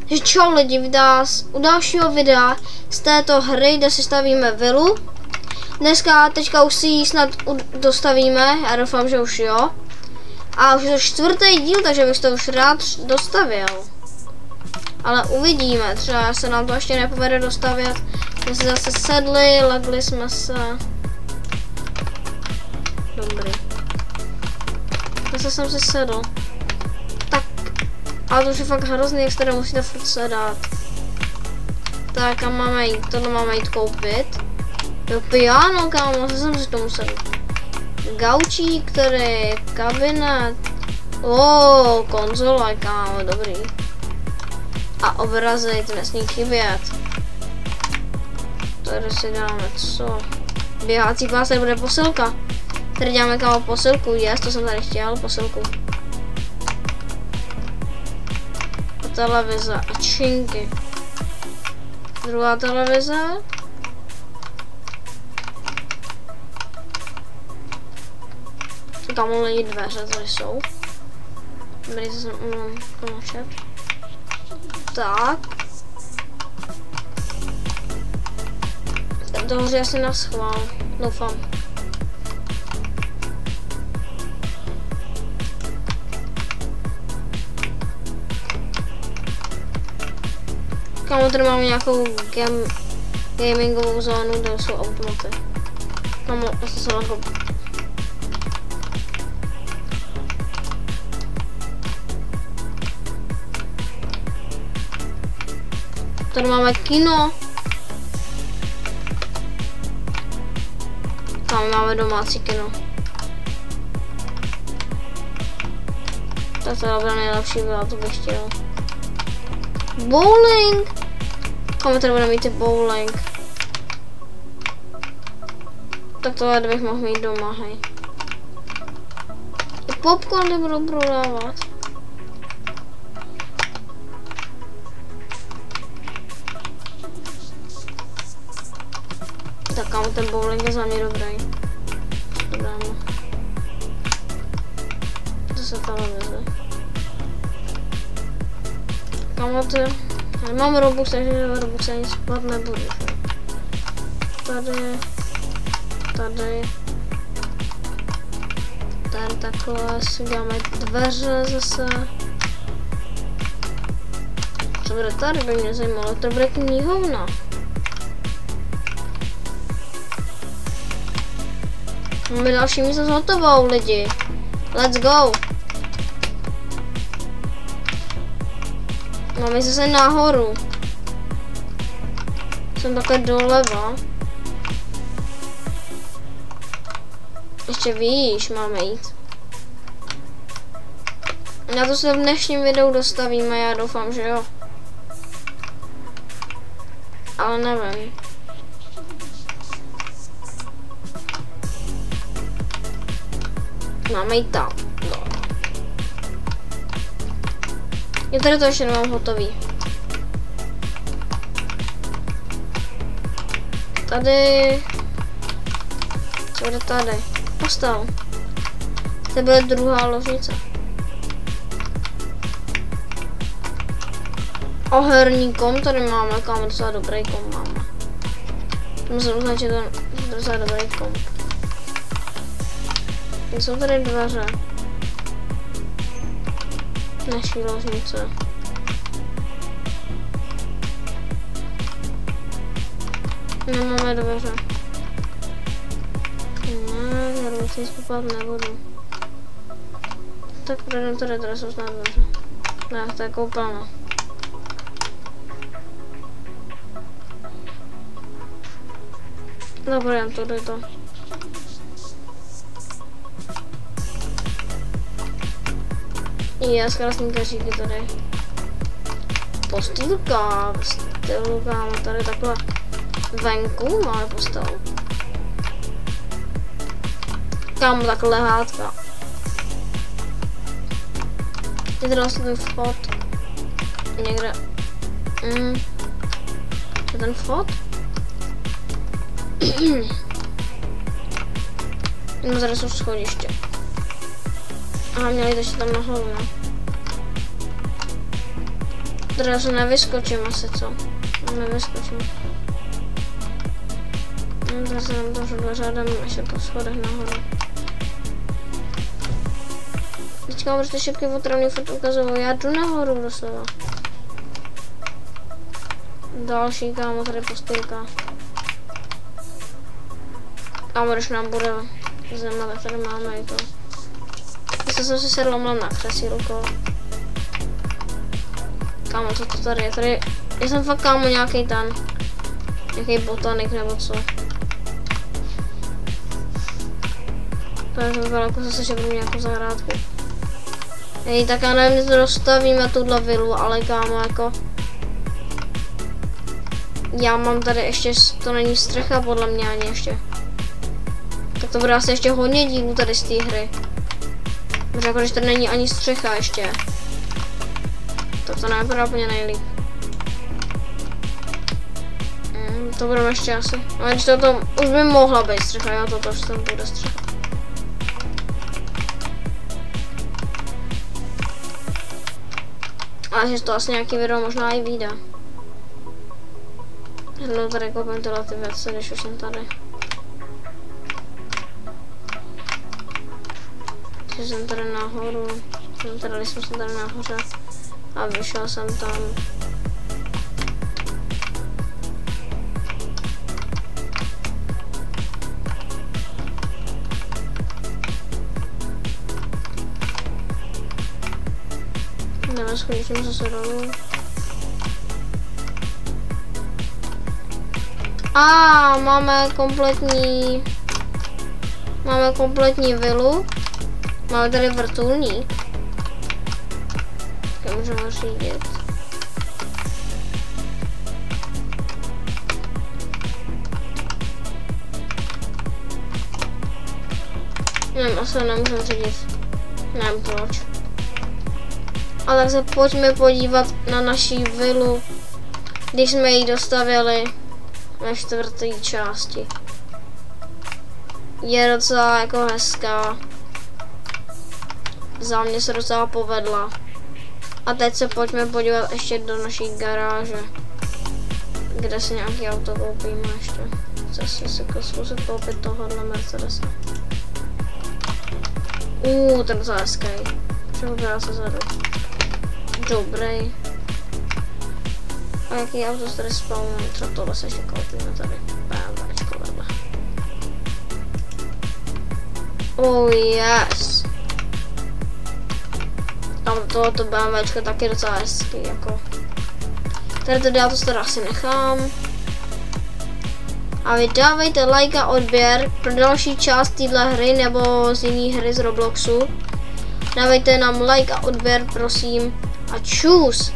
Takže čau lidi, u dalšího videa z této hry, kde si stavíme vilu. Teďka už si ji snad dostavíme, já doufám, že už jo. A už je to 4. díl, takže bych to už rád dostavil. Ale uvidíme, třeba se nám to ještě nepovede dostavět. Jsme se zase sedli, lagli jsme se. Dobrý. Zase jsem si sedl. Tak, ale to už je fakt hrozný, jak se tady musíte furt sedat. Tak a máme jít, tohle máme jít koupit. Jo, piano, kámo, zase jsem si to musel. Gaučík, který, kabinet. Konzole, kámo, dobrý. A obrazy, ty nesmí chybět. Tady si dáme co? Běhací pás, tady bude posilka. Tady děláme kámo posilku, to jsem tady chtěl, posilku. A televize a činky. Druhá televize. Tam není dveře, tady jsou. Dobrý, to jsem pomočet. Tak. To hoří asi na schvál, doufám. Kámo, tady máme nějakou gamingovou zónu, kde jsou automaty. Kámo, asi se jako... Tady máme kino. Tam máme domácí kino. Tak to je nejlepší byla, to bych chtěl. Bowling! Kam tady budeme mít ty bowling? Tak tohle bych mohl mít doma, hej. Popcorn nebudou prodávat. Tak kámo, ten bowling je za mě dobrý. Dobrá, no. Zase televize. Kámo, já nemám Robux, takže Robux ani spát nebudu. Tady takhle si dáme dveře zase. Co bude tady, by mě zajímalo, to bude knihovna. Máme další místo s hotovou, lidi. Let's go. Máme zase nahoru. Jsem takhle doleva. Ještě výš máme jít. Na to se v dnešním videu dostavíme, já doufám, že jo. Ale nevím. Máme jít tam. No. Já tady to ještě nemám hotový. Tady. Co bude tady? Postel. To bude druhá ložnice. Oherní kom tady máme, kámo, docela dobrý kom máme. Musím uznat, že to je docela dobrý kom. Jsou tady dveře. Naší ložnice. Nemáme dveře. Ne, já bych si spát nebudu. Tak projdeme tady jsou snad dveře. Ne, to je koupelna. No, projdeme tudy to. Je krásný kaříky tady. Postýlka, stylu, tady takhle venku máme postel. Kámo, takhle lehátka. Je teda vlastně ten vchod. Někde. Je ten vchod? No tady jsou schodiště. Aha, měli to ještě tam nahoru, ne? Teda se nevyskočím asi, co? Nevyskočím. Tady se nám to dveře jdem ještě po schodech nahoru. Teďka mám prostě šipky otravný furt ukazují. Já jdu nahoru doslova. Další, kámo, tady postýlka. Kámo, když nám bude zima, tak tady máme i to. Zase jsem si sedla na křesílko. Kámo, co to tady je? Tady jsem fakt, kámo, nějaký botanik nebo co. To je vypadá jako zase, že budu nějakou zahrádku. Hej, tak já nevím, jestli dostavíme tuhle vilu, ale kámo, jako... Já mám tady ještě, to není střecha podle mě ani ještě. Tak to bude asi ještě hodně dílů tady z té hry. Protože jako když tady není ani střecha ještě. Tak to nevypadá úplně nejlíp. To budeme ještě asi. Ale když to už by mohla být střecha, jo, toto už tam bude střecha. Ale že to asi nějaký video možná i vyjde. No tady koupím tyhle ty věci, když už jsem tady. Takže jsem tady nahoru, když jsem tady nahoře a vyšel jsem tam. Jdeme schodím zase dolů. A máme kompletní vilu. Máme tady vrtulník. Jak můžeme řídit. Nevím, asi nemůžeme řídit. Nevím proč. A tak se pojďme podívat na naší vilu, když jsme ji dostavili ve čtvrté části. Je docela jako hezká. Za mě se docela povedla. A teď se pojďme podívat ještě do naší garáže, kde si nějaký auto koupíme ještě. Chci si zkusit koupit tohohle Mercedesa. Ten je docela hezký. Přehodila se zadu. Dobrý. A jaký auto se tady spawnují? Třeba tohle se ještě koupíme tady. BMWčko vedle. Oh yes. Tam tohoto BMWčko taky docela hezký, jako. Tady já to teda asi nechám. A vy dávejte like a odběr pro další část téhle hry nebo z jiné hry z Robloxu. Dávejte nám like a odběr, prosím. A čus!